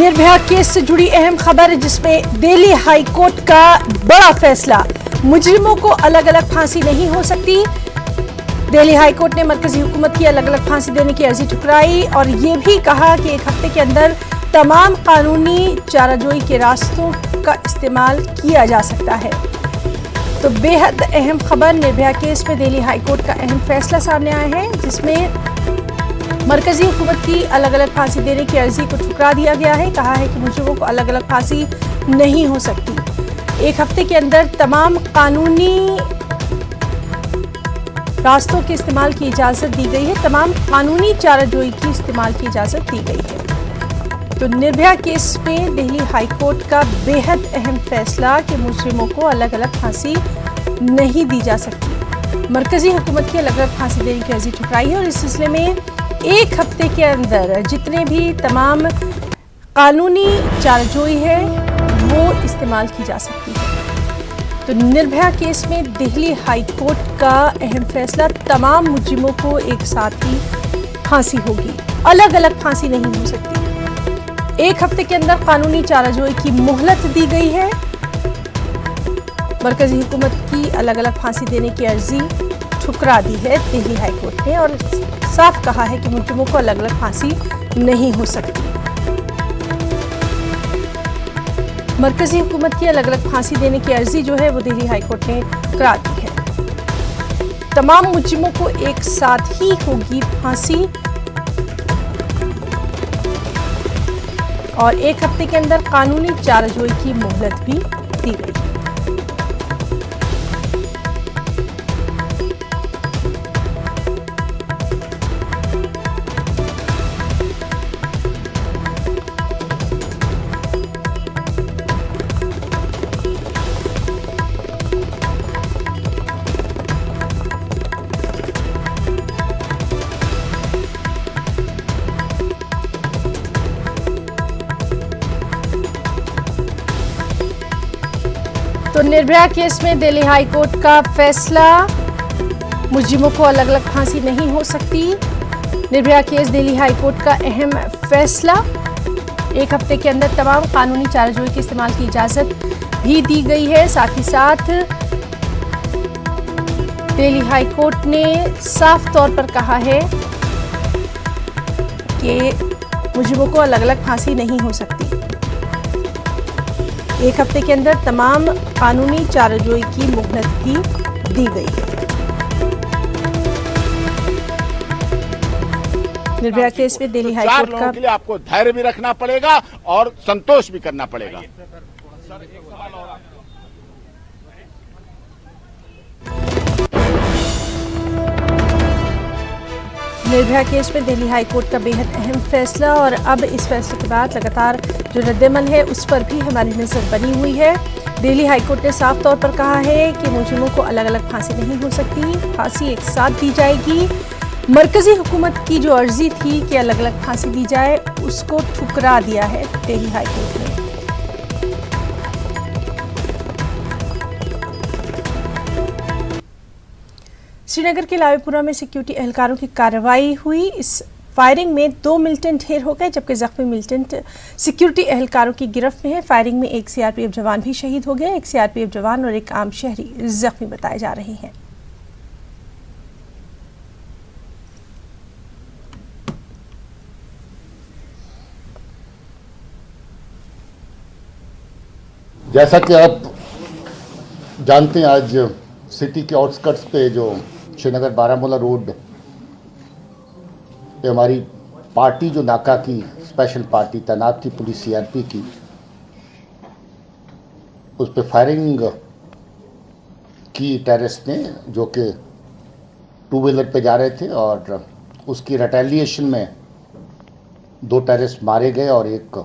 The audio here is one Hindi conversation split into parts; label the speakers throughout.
Speaker 1: निर्भया केस से जुड़ी अहम खबर, जिसमें दिल्ली हाई कोर्ट का बड़ा फैसला, मुजरिमों को अलग अलग फांसी नहीं हो सकती। दिल्ली हाई कोर्ट ने मरकजी हुकूमत की अलग अलग फांसी देने की अर्जी ठुकराई और ये भी कहा कि एक हफ्ते के अंदर तमाम कानूनी चाराजोई के रास्तों का इस्तेमाल किया जा सकता है। तो बेहद अहम खबर, निर्भया केस में दिल्ली हाई कोर्ट का अहम फैसला सामने आया है, जिसमें मरकजी हुकूमत की अलग अलग फांसी देने की अर्जी को ठुकरा दिया गया है। कहा है कि मुजरिमों को अलग अलग फांसी नहीं हो सकती। एक हफ्ते के अंदर तमाम कानूनी रास्तों के इस्तेमाल की इजाजत दी गई है, तमाम कानूनी चाराजोई की इस्तेमाल की इजाजत दी गई है। तो निर्भया केस में दिल्ली हाई कोर्ट का बेहद अहम फैसला कि मुजरिमों को अलग अलग फांसी नहीं दी जा सकती। मरकजी हुकूमत की अलग अलग फांसी देने की अर्जी ठुकराई है और इस सिलसिले में एक हफ्ते के अंदर जितने भी तमाम कानूनी चाराजोई है वो इस्तेमाल की जा सकती है। तो निर्भया केस में दिल्ली हाई कोर्ट का अहम फैसला, तमाम मुजरिमों को एक साथ ही फांसी होगी, अलग अलग फांसी नहीं हो सकती। एक हफ्ते के अंदर कानूनी चाराजोई की मोहलत दी गई है। मरकजी हुकूमत की अलग अलग फांसी देने की अर्जी ठुकरा दी है दिल्ली हाई कोर्ट ने और साफ कहा है कि मुजरिमों को अलग अलग फांसी नहीं हो सकती। मरकजी हुकूमत की अलग अलग फांसी देने की अर्जी जो है वो दिल्ली हाई कोर्ट ने ठुकरा दी है। तमाम मुजरिमों को एक साथ ही होगी फांसी और एक हफ्ते के अंदर कानूनी चाराजोई की मोहलत भी दी गई। तो निर्भया केस में दिल्ली हाई कोर्ट का फैसला, मुजरिमों को अलग अलग फांसी नहीं हो सकती। Nirbhaya case Delhi high court का अहम फैसला, एक हफ्ते के अंदर तमाम कानूनी चाराजोई के इस्तेमाल की इजाजत भी दी गई है। साथ ही साथ दिल्ली हाई कोर्ट ने साफ तौर पर कहा है कि मुजरिमों को अलग अलग फांसी नहीं हो सकती। एक हफ्ते के अंदर तमाम कानूनी चाराजोई की मोहलत भी दी गई है। निर्भया केस में दिल्ली हाई कोर्ट का
Speaker 2: के लिए आपको धैर्य भी रखना पड़ेगा और संतोष भी करना पड़ेगा।
Speaker 1: निर्भया केस में दिल्ली हाई कोर्ट का बेहद अहम फैसला और अब इस फैसले के बाद लगातार जो रद्दअमल है उस पर भी हमारी नजर बनी हुई है। दिल्ली हाई कोर्ट ने साफ तौर पर कहा है कि मुजरिमों को अलग अलग फांसी नहीं हो सकती, फांसी एक साथ दी जाएगी। मरकजी हुकूमत की जो अर्जी थी कि अलग अलग फांसी दी जाए, उसको ठुकरा दिया है दिल्ली हाई कोर्ट ने। श्रीनगर के लावेपुरा में सिक्योरिटी एहलकारों की कार्रवाई हुई। इस फायरिंग में 2 मिलिटेंट ढेर हो गए, जबकि जख्मी मिलिटेंट सिक्योरिटी एहलकारों की गिरफ्त में है। फायरिंग में एक सीआरपीएफ जवान भी शहीद हो गया। एक सीआरपीएफ जवान और एक आम शहरी जख्मी बताए जा रहे हैं।
Speaker 3: जैसा कि आप जानते हैं, आज सिटी के आउटस्कर्ट्स पे जो श्रीनगर बारामूला रोड पे हमारी पार्टी जो नाका की स्पेशल पार्टी तैनात थी, पुलिस सीआरपी की, उस पे फायरिंग की टेररिस्ट ने, जो कि 2 व्हीलर पे जा रहे थे और उसकी रिटेलिएशन में 2 टेररिस्ट मारे गए और एक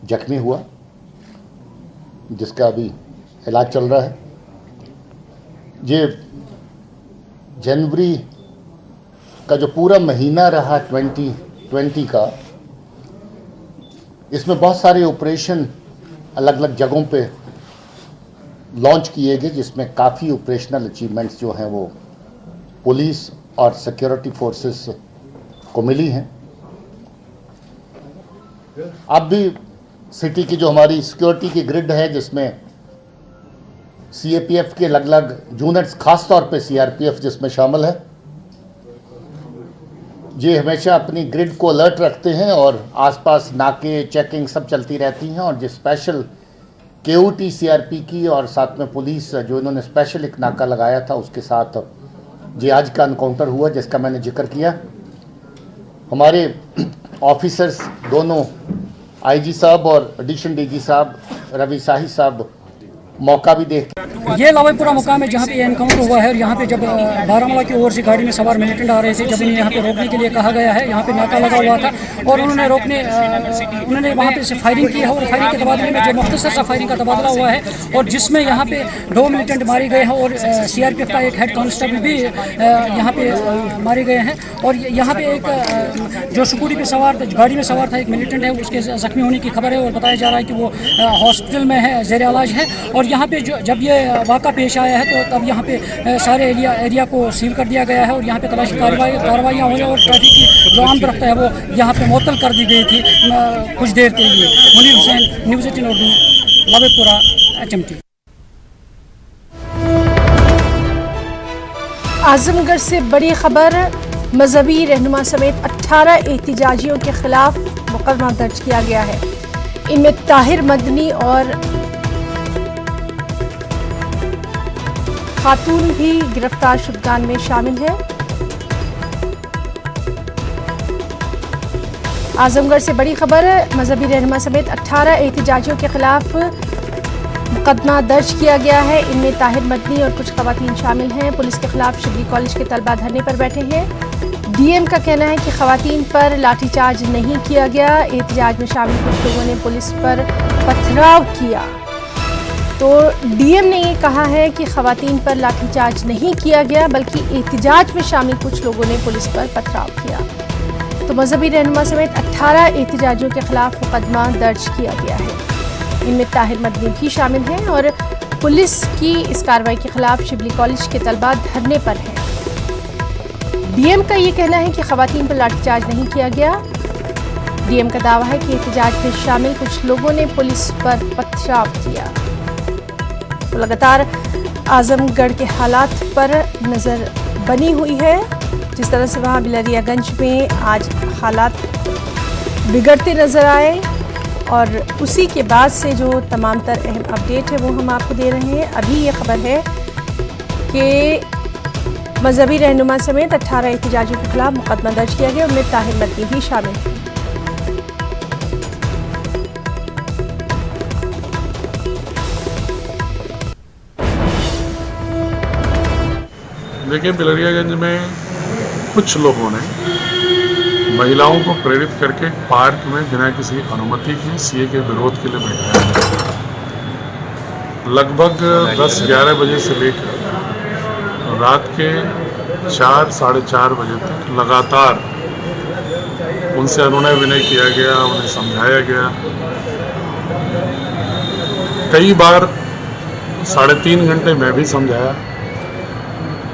Speaker 3: जख्मी हुआ, जिसका अभी इलाज चल रहा है। ये जनवरी का जो पूरा महीना रहा 2020 का, इसमें बहुत सारे ऑपरेशन अलग अलग जगहों पे लॉन्च किए गए, जिसमें काफ़ी ऑपरेशनल अचीवमेंट्स जो हैं वो पुलिस और सिक्योरिटी फोर्सेस को मिली हैं। अब भी सिटी की जो हमारी सिक्योरिटी की ग्रिड है, जिसमें सीएपीएफ के अलग अलग यूनिट्स, खास तौर पे सीआरपीएफ जिसमें शामिल है, ये हमेशा अपनी ग्रिड को अलर्ट रखते हैं और आसपास नाके चेकिंग सब चलती रहती हैं। और जो स्पेशल केओटी सीआरपी की और साथ में पुलिस जो इन्होंने स्पेशल एक नाका लगाया था, उसके साथ जो आज का एनकाउंटर हुआ जिसका मैंने जिक्र किया, हमारे ऑफिसर्स दोनों आईजी साहब और एडिशनल डीजी साहब रवि शाही साहब मौका भी देख
Speaker 4: ये लावेपुरा मुकाम है जहाँ पे एनकाउंटर हुआ है। और यहाँ पे जब बारामूला की ओर से गाड़ी में सवार मिलिटेंट आ रहे थे, जब इन्हें यहाँ पे रोकने के लिए कहा गया है, यहाँ पे नाका लगा हुआ था और उन्होंने वहाँ पे से फायरिंग की है। और फायरिंग के तबादले में जो मुख्तसर सा फायरिंग का तबादला हुआ है और जिसमें यहाँ पे 2 मिलिटेंट मारे गए हैं और सीआरपीएफ का एक हेड कांस्टेबल भी यहाँ पे मारे गए हैं। और यहाँ पे एक जो स्कूटी पे सवार था, गाड़ी में सवार था, एक मिलिटेंट है, उसके जख्मी होने की खबर है और बताया जा रहा है कि वो हॉस्पिटल में है, ज़ेर इलाज है। और यहाँ पे जब ये वाक़ा पेश आया है तो तब यहाँ पे सारे एरिया को सील कर दिया गया है और यहाँ पे तलाशी कार्रवाइयाँ हुई और ट्रैफिक की जो आम रफ्तार है वो यहाँ पे मुअत्तल कर दी गई थी कुछ देर के लिए। Munir Hussain, news 18 Urdu, Lavepura, HMT।
Speaker 1: आजमगढ़ से बड़ी खबर, मजहबी रहनुमा समेत 18 एहतिजाजियों के खिलाफ मुकदमा दर्ज किया गया है। इनमें ताहिर मदनी और खातून भी गिरफ्तार शुदगान में शामिल है। आजमगढ़ से बड़ी खबर, मजहबी रहनुमा समेत 18 एहतिजाजियों के खिलाफ मुकदमा दर्ज किया गया है। इनमें ताहिर मदनी और कुछ खवातीन शामिल हैं। पुलिस के खिलाफ शिबली कॉलेज के तलबा धरने पर बैठे हैं। डीएम का कहना है कि खवातीन पर लाठीचार्ज नहीं किया गया। एहतिजाज में शामिल कुछ लोगों ने पुलिस पर पथराव किया। तो डीएम ने ये कहा है कि खवातीन पर लाठीचार्ज नहीं किया गया, बल्कि एहतिजाज में शामिल कुछ लोगों ने पुलिस पर पथराव किया। तो मजहबी रहनुमा समेत 18 एहतिजाजियों के खिलाफ मुकदमा दर्ज किया गया है। इनमें ताहिर मदनी भी शामिल हैं और पुलिस की इस कार्रवाई के खिलाफ शिबली कॉलेज के तलबा धरने पर हैं। डीएम का ये कहना है कि खवातीन पर लाठीचार्ज नहीं किया गया। डीएम का दावा है कि एहतिजाज में शामिल कुछ लोगों ने पुलिस पर पथराव किया। तो लगातार आजमगढ़ के हालात पर नज़र बनी हुई है। जिस तरह से वहाँ बिलरियागंज में आज हालात बिगड़ते नज़र आए और उसी के बाद से जो तमाम तर अहम अपडेट है वो हम आपको दे रहे हैं। अभी ये खबर है कि मजहबी रहनुमा समेत 18 एहतिजाजियों के खिलाफ मुकदमा दर्ज किया गया। उनमें ताहिर मदनी भी शामिल है।
Speaker 5: देखिए, बिलरियागंज में कुछ लोगों ने महिलाओं को प्रेरित करके पार्क में बिना किसी अनुमति के सीए के विरोध के लिए बैठाया। लगभग 10-11 बजे से लेकर रात के 4 साढ़े 4 बजे तक लगातार उनसे अनुनय विनय किया गया, उन्हें समझाया गया। कई बार 3.5 घंटे मैं भी समझाया।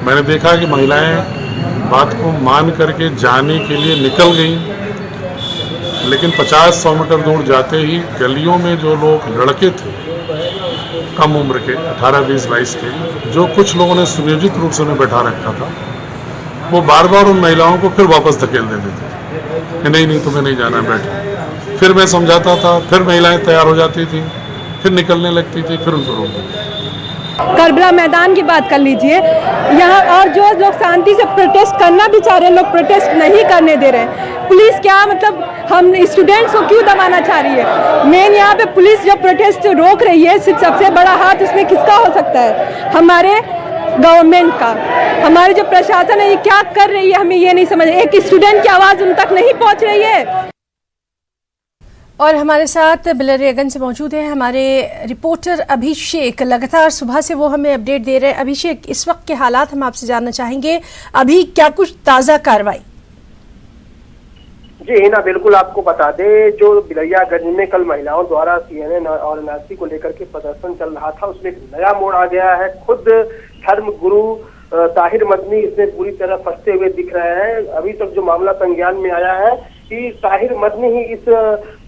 Speaker 5: मैंने देखा कि महिलाएं बात को मान करके जाने के लिए निकल गईं, लेकिन 50-100 मीटर दूर जाते ही गलियों में जो लोग लड़के थे कम उम्र के 18, 20, 22 के, जो कुछ लोगों ने सुनियोजित रूप से उन्हें बैठा रखा था, वो बार बार उन महिलाओं को फिर वापस धकेल देते थे कि नहीं तुम्हें नहीं जाना, बैठो। फिर मैं समझाता था, फिर महिलाएं तैयार हो जाती थी, फिर निकलने लगती थी, फिर उनको रोक देते।
Speaker 6: करबला मैदान की बात कर लीजिए, यहाँ और जो लोग शांति से प्रोटेस्ट करना भी चाह रहे हैं, लोग प्रोटेस्ट नहीं करने दे रहे हैं। पुलिस क्या मतलब हम स्टूडेंट्स को क्यों दबाना चाह रही है? मेन यहाँ पे पुलिस जो प्रोटेस्ट रोक रही है, सिर्फ सबसे बड़ा हाथ उसमें किसका हो सकता है? हमारे गवर्नमेंट का। हमारे जो प्रशासन है ये क्या कर रही है, हमें ये नहीं समझ। एक स्टूडेंट की आवाज़ उन तक नहीं पहुँच रही है।
Speaker 1: और हमारे साथ बिलरियागंज से मौजूद है हमारे रिपोर्टर अभिषेक। लगातार सुबह से वो हमें अपडेट दे रहे हैं। अभिषेक, इस वक्त के हालात हम आपसे जानना चाहेंगे, अभी क्या कुछ ताज़ा कार्रवाई?
Speaker 7: जी हिना, बिल्कुल आपको बता दें, जो बिलरियागंज में कल महिलाओं द्वारा CNN और एनआरसी को लेकर के प्रदर्शन चल रहा था, उसमें एक नया मोड़ आ गया है। खुद धर्म गुरु ताहिर मदनी इसमें पूरी तरह फंसते हुए दिख रहे हैं। अभी तक जो मामला संज्ञान में आया है कि ताहिर मदनी ही इस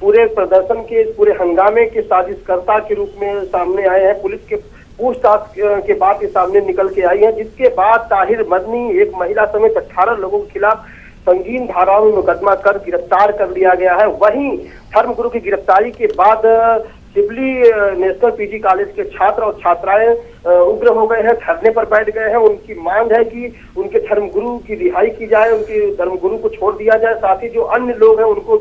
Speaker 7: पूरे प्रदर्शन के, इस पूरे हंगामे के साजिशकर्ता के रूप में सामने आए हैं। पुलिस के पूछताछ के बाद ये सामने निकल के आई है, जिसके बाद ताहिर मदनी, एक महिला समेत 18 लोगों के खिलाफ संगीन धाराओं में मुकदमा कर गिरफ्तार कर लिया गया है। वहीं धर्मगुरु की गिरफ्तारी के बाद सिबली नेशनल पीजी कॉलेज के छात्र और छात्राएं उग्र हो गए हैं, धरने पर बैठ गए हैं। उनकी मांग है कि उनके धर्मगुरु की रिहाई की जाए, उनके धर्मगुरु को छोड़ दिया जाए, साथ ही जो अन्य लोग हैं उनको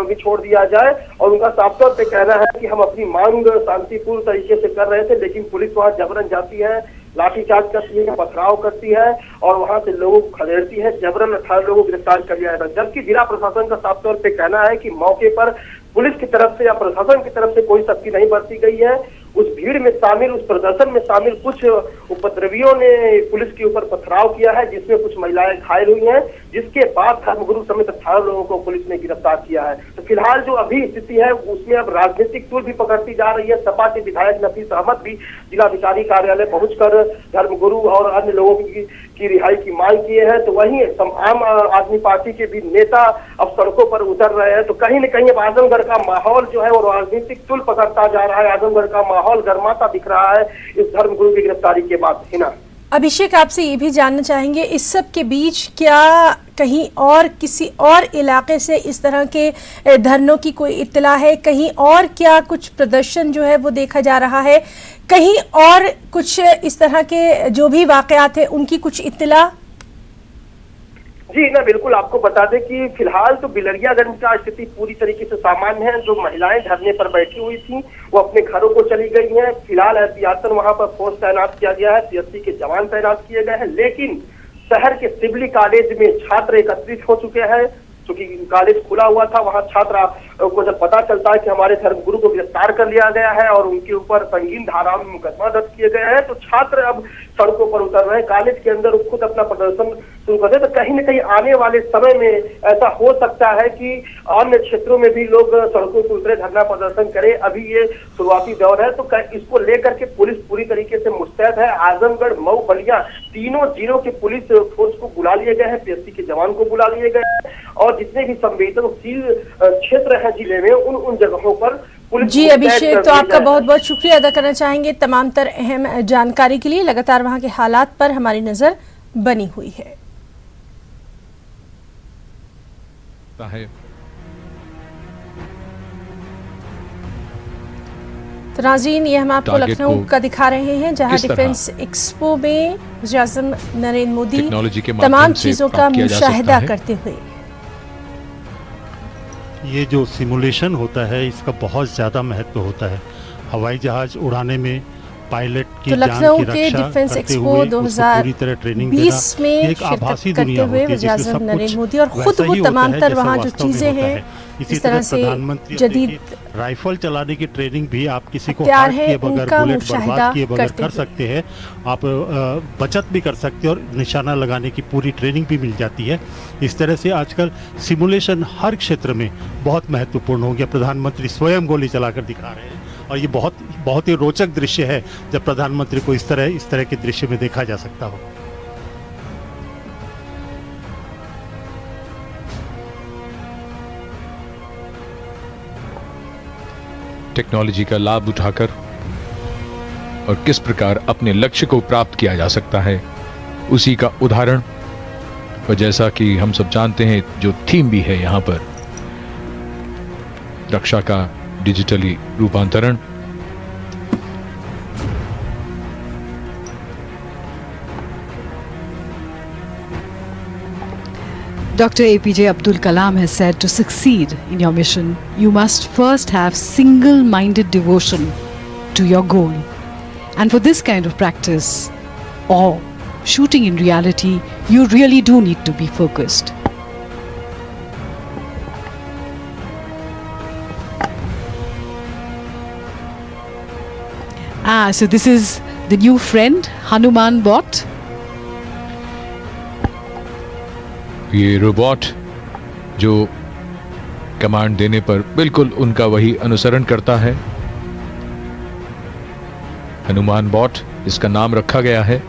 Speaker 7: भी छोड़ दिया जाए। और उनका साफ तौर पे कहना है कि हम अपनी मांग शांतिपूर्ण तरीके से कर रहे थे, लेकिन पुलिस वहां जबरन जाती है, लाठीचार्ज करती है, पथराव करती है और वहां से लोगों को खदेड़ती है। जबरन 18 लोगों को गिरफ्तार कर लिया है, जबकि जिला प्रशासन का साफ तौर पे कहना है कि मौके पर पुलिस की तरफ से या प्रशासन की तरफ से कोई सख्ती नहीं बरती गई है। उस भीड़ में शामिल, उस प्रदर्शन में शामिल कुछ उपद्रवियों ने पुलिस के ऊपर पथराव किया है, जिसमें कुछ महिलाएं घायल हुई हैं, जिसके बाद धर्मगुरु समेत 18 लोगों को पुलिस ने गिरफ्तार किया है। तो फिलहाल जो अभी स्थिति है उसमें अब राजनीतिक तूल भी पकड़ती जा रही है। सपा के विधायक नफीस अहमद भी जिलाधिकारी कार्यालय पहुंचकर धर्मगुरु और अन्य लोगों की रिहाई की मांग किए हैं। तो वहीं आम आदमी पार्टी के भी नेता अब सड़कों पर उतर रहे हैं। तो कहीं न कहीं अब आजमगढ़ का माहौल जो है वो राजनीतिक तूल पकड़ता जा रहा है। आजमगढ़ का माहौल गर्माता दिख रहा है इस धर्मगुरु की गिरफ्तारी के बाद। हिना,
Speaker 1: अभिषेक, आपसे ये भी जानना चाहेंगे, इस सब के बीच क्या कहीं और किसी और इलाके से इस तरह के धरनों की कोई इत्तला है? कहीं और क्या कुछ प्रदर्शन जो है वो देखा जा रहा है? कहीं और कुछ इस तरह के जो भी वाकयात है उनकी कुछ इत्तला?
Speaker 7: जी ना, बिल्कुल आपको बता दें कि फिलहाल तो बिलरियागंज का स्थिति पूरी तरीके से सामान्य है। जो महिलाएं धरने पर बैठी हुई थी वो अपने घरों को चली गई हैं। फिलहाल एहतियातन वहां पर फोर्स तैनात किया गया है, पीएससी के जवान तैनात किए गए हैं। लेकिन शहर के सिबली कॉलेज में छात्र एकत्रित हो चुके हैं। क्योंकि कॉलेज खुला हुआ था, वहां छात्र को जब पता चलता है कि हमारे धर्मगुरु को गिरफ्तार कर लिया गया है और उनके ऊपर संगीन धाराओं में मुकदमा दर्ज किए गए हैं, तो छात्र अब सड़कों पर उतर रहे हैं। कॉलेज के अंदर खुद अपना प्रदर्शन शुरू कर दे। तो कहीं न कहीं आने वाले समय में ऐसा हो सकता है कि अन्य क्षेत्रों में भी लोग सड़कों पर उतरे, धरना प्रदर्शन करें। अभी ये शुरुआती दौर है, तो इसको लेकर के पुलिस पूरी तरीके से मुस्तैद है। आजमगढ़, मऊ, बलिया तीनों जिलों के पुलिस फोर्स को बुला लिए गए हैं, पीएससी के जवान को बुला लिए गए हैं और जितने भी संवेदनशील क्षेत्र है जिले में उन जगहों पर
Speaker 1: जी अभिषेक, तो आपका बहुत बहुत शुक्रिया अदा करना चाहेंगे तमाम तर अहम जानकारी के लिए। लगातार वहां के हालात पर हमारी नजर बनी हुई है। तो नाज़रीन, ये हम आपको लखनऊ का दिखा रहे हैं, जहां डिफेंस एक्सपो में वज़ीर-ए-आज़म नरेंद्र मोदी तमाम चीजों का मुशाहिदा करते हुए।
Speaker 8: ये जो सिमुलेशन होता है इसका बहुत ज़्यादा महत्व होता है। हवाई जहाज उड़ाने में पायलट की जान की रक्षा करते हुए उसको पूरी तरह ट्रेनिंग देना, एक आभासी दुनिया होती है जिसमें सब
Speaker 1: नरेंद्र मोदी और खुद वो तमाम तर वहाँ जो चीजें हैं
Speaker 8: इसी तरह से जदीद राइफल चलाने की ट्रेनिंग भी आप किसी को हार्ट किए बगैर, बुलेट बर्बाद किए बगैर कर सकते हैं। आप बचत भी कर सकते हैं और निशाना लगाने की पूरी ट्रेनिंग भी मिल जाती है। इस तरह से आजकल सिमुलेशन हर क्षेत्र में बहुत महत्वपूर्ण हो गया। प्रधानमंत्री स्वयं गोली चलाकर दिखा रहे हैं और ये बहुत ही रोचक दृश्य है जब प्रधानमंत्री को इस तरह के दृश्य में देखा जा सकता हो।
Speaker 9: टेक्नोलॉजी का लाभ उठाकर और किस प्रकार अपने लक्ष्य को प्राप्त किया जा सकता है, उसी का उदाहरण। और जैसा कि हम सब जानते हैं, जो थीम भी है यहाँ पर, रक्षा का डिजिटली रूपांतरण।
Speaker 10: Dr. APJ Abdul Kalam has said, to succeed in your mission, you must first have single-minded devotion to your goal. And for this kind of practice, or shooting in reality, you really do need to be focused. So this is the new friend, Hanuman bot.
Speaker 9: ये रोबोट जो कमांड देने पर बिल्कुल उनका वही अनुसरण करता है। हनुमान बॉट इसका नाम रखा गया है।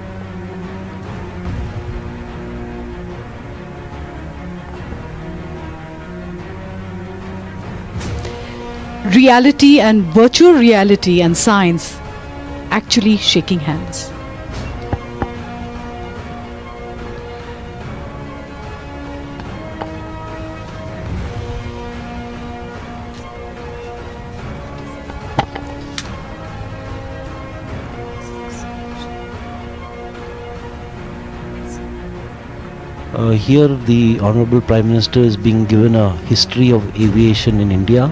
Speaker 10: reality and virtual reality and science actually shaking hands.
Speaker 11: Here the Honorable Prime Minister is being given a history of aviation in India,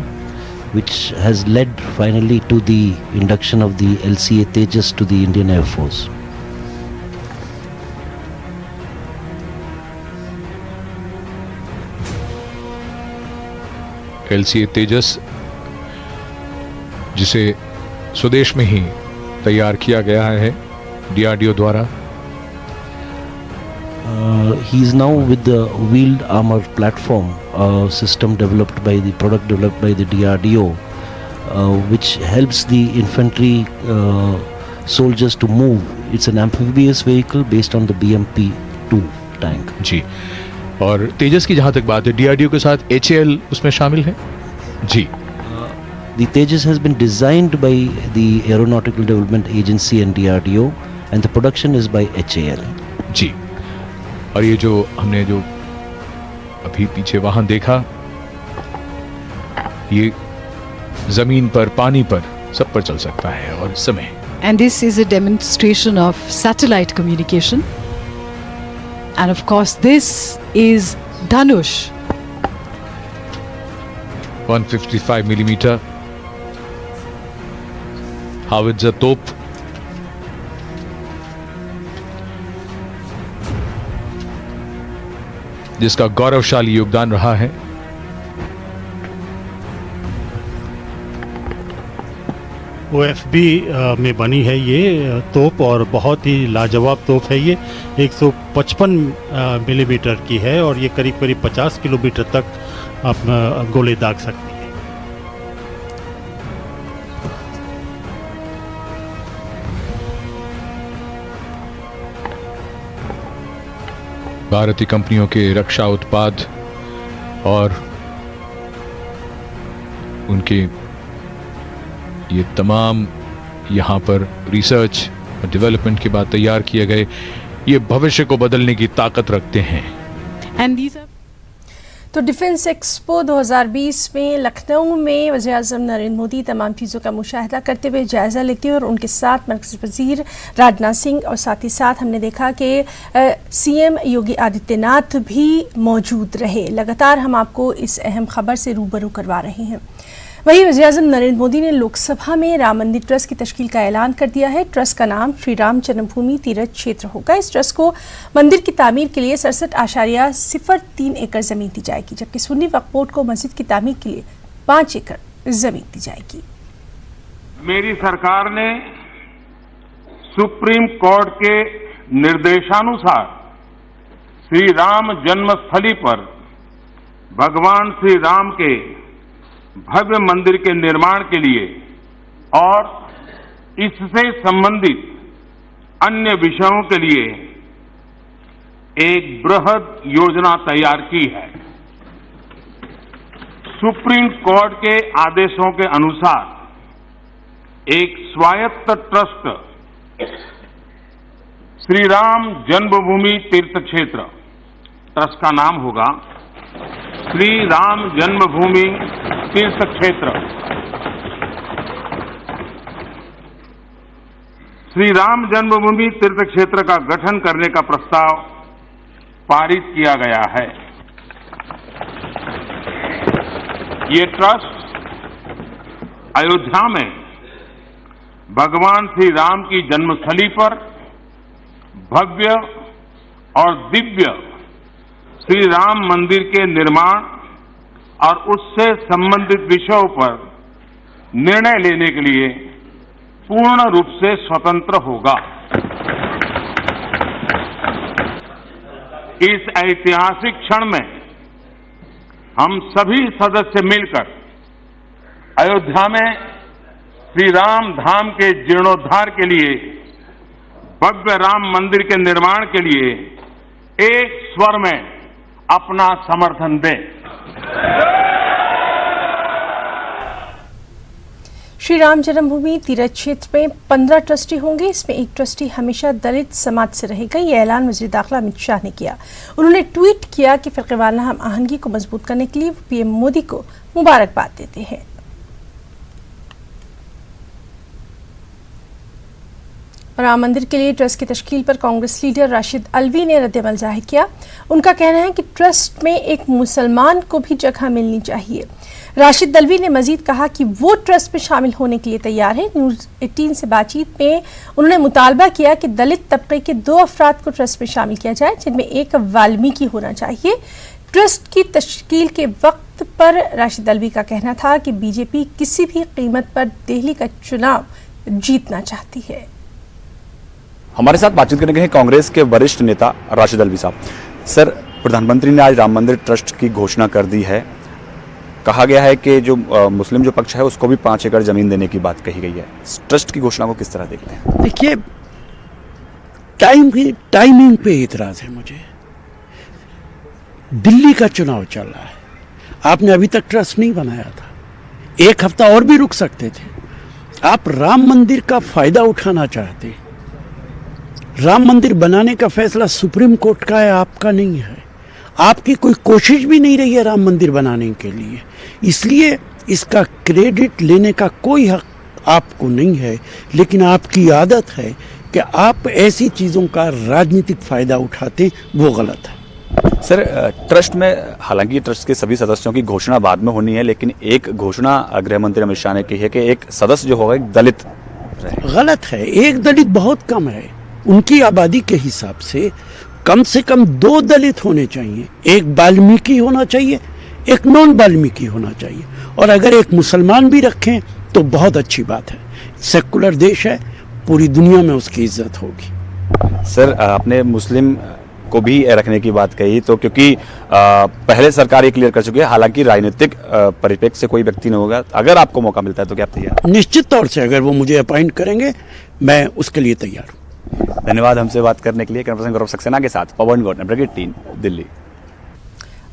Speaker 11: which has led finally to the induction of the LCA Tejas to the Indian Air Force.
Speaker 9: LCA Tejas जिसे स्वदेश में ही तैयार किया गया है DRDO द्वारा.
Speaker 11: He is now with the wheeled armor platform system developed by the DRDO, which helps the infantry soldiers to move. It's an amphibious vehicle based on the BMP-2 tank.
Speaker 9: जी. और तेजस की जहाँ तक बात है, DRDO के साथ HAL उसमें शामिल है. जी.
Speaker 11: The Tejas has been designed by the Aeronautical Development Agency and DRDO, and the production is by HAL.
Speaker 9: जी. और ये जो हमने जो अभी पीछे वाहन देखा, ये जमीन पर, पानी पर, सब पर चल सकता है और इस समय.
Speaker 10: And this is a demonstration of satellite communication. And of course this is Dhanush.
Speaker 9: 155 millimeter howitzer तोप. जिसका गौरवशाली योगदान रहा है.
Speaker 8: OFB में बनी है ये तोप और बहुत ही लाजवाब तोप है ये. 155 मिलीमीटर की है और ये करीब करीब 50 किलोमीटर तक आप गोले दाग सकती है.
Speaker 9: भारतीय कंपनियों के रक्षा उत्पाद और उनके ये तमाम यहाँ पर रिसर्च और डेवलपमेंट के बाद तैयार किए गए ये भविष्य को बदलने की ताकत रखते हैं.
Speaker 1: तो डिफेंस एक्सपो 2020 में लखनऊ में वज़ीर-ए-आज़म नरेंद्र मोदी तमाम चीज़ों का मुशाहिदा करते हुए जायज़ा लेते हुए और उनके साथ मरकज़ी वज़ीर राजनाथ सिंह और साथ ही साथ हमने देखा कि CM योगी आदित्यनाथ भी मौजूद रहे. लगातार हम आपको इस अहम खबर से रूबरू करवा रहे हैं. वहीं वज़ीर-ए-आज़म नरेंद्र मोदी ने लोकसभा में राम मंदिर ट्रस्ट की तश्कील का ऐलान कर दिया है. ट्रस्ट का नाम श्री राम जन्मभूमि तीर्थ क्षेत्र होगा. इस ट्रस्ट को मंदिर की तामीर के लिए 67.03 एकड़ जमीन दी जाएगी, जबकि सुन्नी वक्फ बोर्ड को मस्जिद की तामीर के लिए 5 एकड़ जमीन दी जाएगी.
Speaker 2: मेरी सरकार ने सुप्रीम कोर्ट के निर्देशानुसार श्री राम जन्मस्थली पर भगवान श्री राम के भव्य मंदिर के निर्माण के लिए और इससे संबंधित अन्य विषयों के लिए एक बृहद योजना तैयार की है. सुप्रीम कोर्ट के आदेशों के अनुसार एक स्वायत्त ट्रस्ट श्री राम जन्मभूमि तीर्थ क्षेत्र, ट्रस्ट का नाम होगा श्री राम जन्मभूमि तीर्थ क्षेत्र. श्री राम जन्मभूमि तीर्थ क्षेत्र का गठन करने का प्रस्ताव पारित किया गया है. ये ट्रस्ट अयोध्या में भगवान श्री राम की जन्मस्थली पर भव्य और दिव्य श्री राम मंदिर के निर्माण और उससे संबंधित विषयों पर निर्णय लेने के लिए पूर्ण रूप से स्वतंत्र होगा. इस ऐतिहासिक क्षण में हम सभी सदस्य मिलकर अयोध्या में श्री राम धाम के जीर्णोद्धार के लिए, भव्य राम मंदिर के निर्माण के लिए एक स्वर में अपना समर्थन दें.
Speaker 1: श्री राम जन्मभूमि तीर्थ क्षेत्र में 15 ट्रस्टी होंगे। इसमें एक ट्रस्टी हमेशा दलित समाज से रहेगा। यह ऐलान वज़ीर दाखिला अमित शाह ने किया। उन्होंने ट्वीट किया कि फ़िरक़ेवाराना हम आहंगी को मजबूत करने के लिए पीएम मोदी को मुबारकबाद देते हैं। राम मंदिर के लिए ट्रस्ट की तश्कील पर कांग्रेस लीडर राशिद अल्वी ने रद्द-ए-अमल जाहिर किया। उनका कहना है कि ट्रस्ट में एक मुसलमान को भी जगह मिलनी चाहिए। राशिद अल्वी ने मजीद कहा कि वो ट्रस्ट में शामिल होने के लिए तैयार है। न्यूज़ 18 से बातचीत में उन्होंने मुतालबा किया कि दलित तबके के 2 अफराद को ट्रस्ट में शामिल किया जाए, जिनमें एक वाल्मीकि होना चाहिए। ट्रस्ट की तश्कील के वक्त पर राशिद अल्वी का कहना था कि बीजेपी किसी भी कीमत पर दिल्ली का चुनाव जीतना चाहती है।
Speaker 12: हमारे साथ बातचीत करने के हैं कांग्रेस के वरिष्ठ नेता राशिद अल्वी साहब। सर, प्रधानमंत्री ने आज राम मंदिर ट्रस्ट की घोषणा कर दी है। कहा गया है कि जो मुस्लिम जो पक्ष है उसको भी 5 एकड़ जमीन देने की बात कही गई है। ट्रस्ट की घोषणा को किस तरह देखते हैं?
Speaker 13: देखिए, टाइमिंग पे इतराज है मुझे। दिल्ली का चुनाव चल रहा है, आपने अभी तक ट्रस्ट नहीं बनाया था। 1 हफ्ता और भी रुक सकते थे। आप राम मंदिर का फायदा उठाना चाहते। राम मंदिर बनाने का फैसला सुप्रीम कोर्ट का है, आपका नहीं है। आपकी कोई कोशिश भी नहीं रही है राम मंदिर बनाने के लिए, इसलिए इसका क्रेडिट लेने का कोई हक आपको नहीं है। लेकिन आपकी आदत है कि आप ऐसी चीज़ों का राजनीतिक फायदा उठाते, वो गलत है।
Speaker 12: सर, ट्रस्ट में हालांकि ट्रस्ट के सभी सदस्यों की घोषणा बाद में होनी है, लेकिन एक घोषणा गृह मंत्री अमित शाह ने की है कि एक सदस्य जो होगा एक दलित रहेगा।
Speaker 13: गलत है। एक दलित बहुत कम है। उनकी आबादी के हिसाब से कम 2 दलित होने चाहिए। एक वाल्मीकि होना चाहिए, एक नॉन वाल्मीकि होना चाहिए। और अगर एक मुसलमान भी रखें तो बहुत अच्छी बात है। सेकुलर देश है, पूरी दुनिया में उसकी इज्जत होगी।
Speaker 12: सर, आपने मुस्लिम को भी रखने की बात कही, तो क्योंकि पहले सरकार ये क्लियर कर चुकी है, हालांकि राजनीतिक परिप्रेक्ष्य से कोई व्यक्ति नहीं होगा, अगर आपको मौका मिलता है तो क्या आप तैयार?
Speaker 13: निश्चित तौर से अगर वो मुझे अपॉइंट करेंगे, मैं उसके लिए तैयार हूँ।
Speaker 12: धन्यवाद हमसे बात करने के लिए। कैमरा पर्सन गौरव सक्सेना के साथ पवन गौर, ब्रिगेड 3, दिल्ली।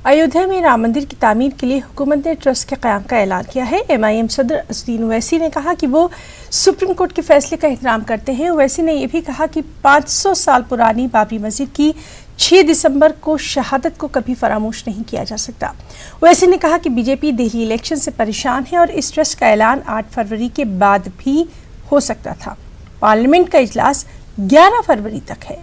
Speaker 1: अयोध्या में राम मंदिर की तामीर के लिए हुकूमत ने ट्रस्ट के क़याम का ऐलान किया है। MIM सदर असदुद्दीन ओवैसी ने कहा कि वो सुप्रीम कोर्ट के फैसले का एहतराम करते हैं। ओवैसी ने यह भी कहा कि 500 साल पुरानी बाबरी मस्जिद की 6 दिसंबर को शहादत को कभी फरामोश नहीं किया जा सकता। ओवैसी ने कहा कि बीजेपी दिल्ली इलेक्शन से परेशान है और इस ट्रस्ट का ऐलान 8 फरवरी के बाद भी हो सकता था। पार्लियामेंट का इजलास 11 फरवरी तक है।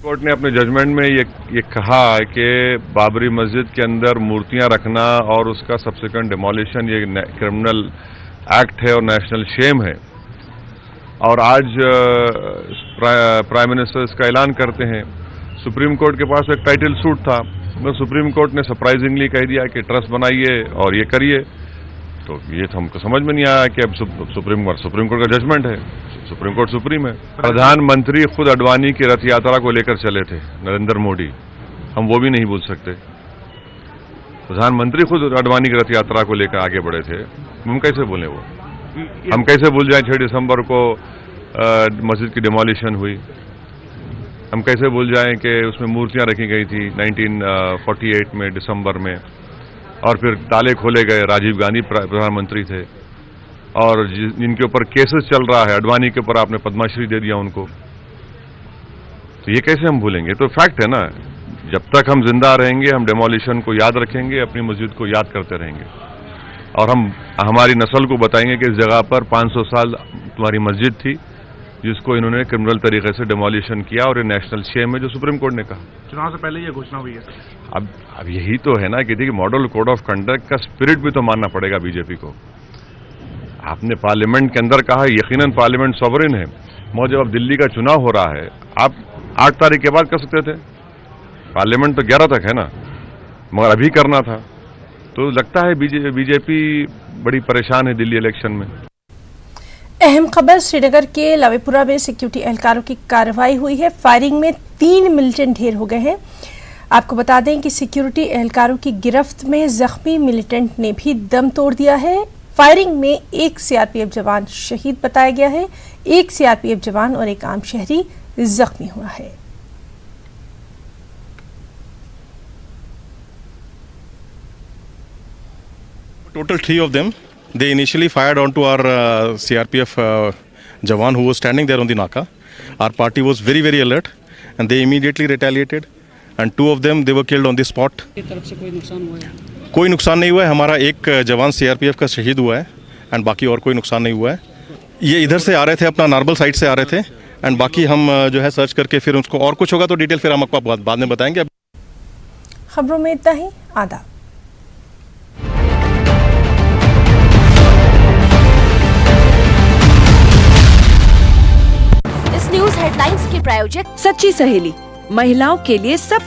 Speaker 14: कोर्ट ने अपने जजमेंट में ये कहा है कि बाबरी मस्जिद के अंदर मूर्तियां रखना और उसका सब्सिक्वेंट डिमोलिशन ये क्रिमिनल एक्ट है और नेशनल शेम है। और आज प्राइम मिनिस्टर इसका ऐलान करते हैं। सुप्रीम कोर्ट के पास एक टाइटल सूट था, मगर सुप्रीम कोर्ट ने सरप्राइजिंगली कह दिया कि ट्रस्ट बनाइए और ये करिए। तो ये तो हमको समझ में नहीं आया कि अब सुप्रीम कोर्ट का जजमेंट है। सुप्रीम कोर्ट सुप्रीम है। प्रधानमंत्री खुद अडवाणी की रथ यात्रा को लेकर चले थे, नरेंद्र मोदी, हम वो भी नहीं भूल सकते। प्रधानमंत्री खुद अडवाणी की रथ यात्रा को लेकर आगे बढ़े थे, हम कैसे भूलें वो? हम कैसे भूल जाएं 6 दिसंबर को मस्जिद की डिमोलिशन हुई? हम कैसे भूल जाएं कि उसमें मूर्तियां रखी गई थी 1948 में दिसंबर में, और फिर ताले खोले गए। राजीव गांधी प्रधानमंत्री थे और जिनके ऊपर केसेस चल रहा है, अडवाणी के ऊपर आपने पद्मश्री दे दिया उनको, तो ये कैसे हम भूलेंगे? तो फैक्ट है ना, जब तक हम जिंदा रहेंगे हम डिमोलिशन को याद रखेंगे, अपनी मस्जिद को याद करते रहेंगे और हम हमारी नस्ल को बताएंगे कि इस जगह पर 500 साल तुम्हारी मस्जिद थी जिसको इन्होंने क्रिमिनल तरीके से डिमोलिशन किया और ये नेशनल शेम है, जो सुप्रीम कोर्ट ने कहा।
Speaker 15: चुनाव से पहले ये घोषणा हुई है।
Speaker 14: अब यही तो है ना कि देखिए, मॉडल कोड ऑफ कंडक्ट का स्पिरिट भी तो मानना पड़ेगा बीजेपी को। आपने पार्लियामेंट के अंदर कहा, यकीनन पार्लियामेंट सॉवरेन है, मगर जब अब दिल्ली का चुनाव हो रहा है, आप 8 तारीख के बाद कर सकते थे। पार्लियामेंट तो 11 तक है ना, मगर अभी करना था। तो लगता है बीजेपी बड़ी परेशान है दिल्ली इलेक्शन में।
Speaker 1: अहम खबर, श्रीनगर के लावेपुरा में सिक्योरिटी एहलकारों की कार्रवाई हुई है। फायरिंग में 3 मिलिटेंट ढेर हो गए हैं। आपको बता दें कि सिक्योरिटी एहलकारों की गिरफ्त में जख्मी मिलिटेंट ने भी दम तोड़ दिया है। फायरिंग में एक सीआरपीएफ जवान शहीद बताया गया है, एक सीआरपीएफ जवान और एक आम शहरी जख्मी हुआ है।
Speaker 16: Total 3 of them
Speaker 15: They initially fired onto our CRPF jawan who was standing there on the Naka. Our party was very, very alert and they immediately retaliated. And 2 of them, they were killed on the spot. कोई नुकसान नहीं हुआ है. हमारा एक जवान CRPF का शहीद हुआ है एंड बाकी और कोई नुकसान नहीं हुआ है. ये इधर से आ रहे थे, अपना नार्बल साइड से आ रहे थे एंड बाकी हम जो है सर्च करके फिर उसको और कुछ होगा तो डिटेल फिर हम आपको बाद में बताएंगे.
Speaker 1: खबरों में इतना ही. आदाब.
Speaker 16: इस न्यूज हेडलाइंस के प्रायोजक
Speaker 17: सच्ची सहेली, महिलाओं के लिए सबसे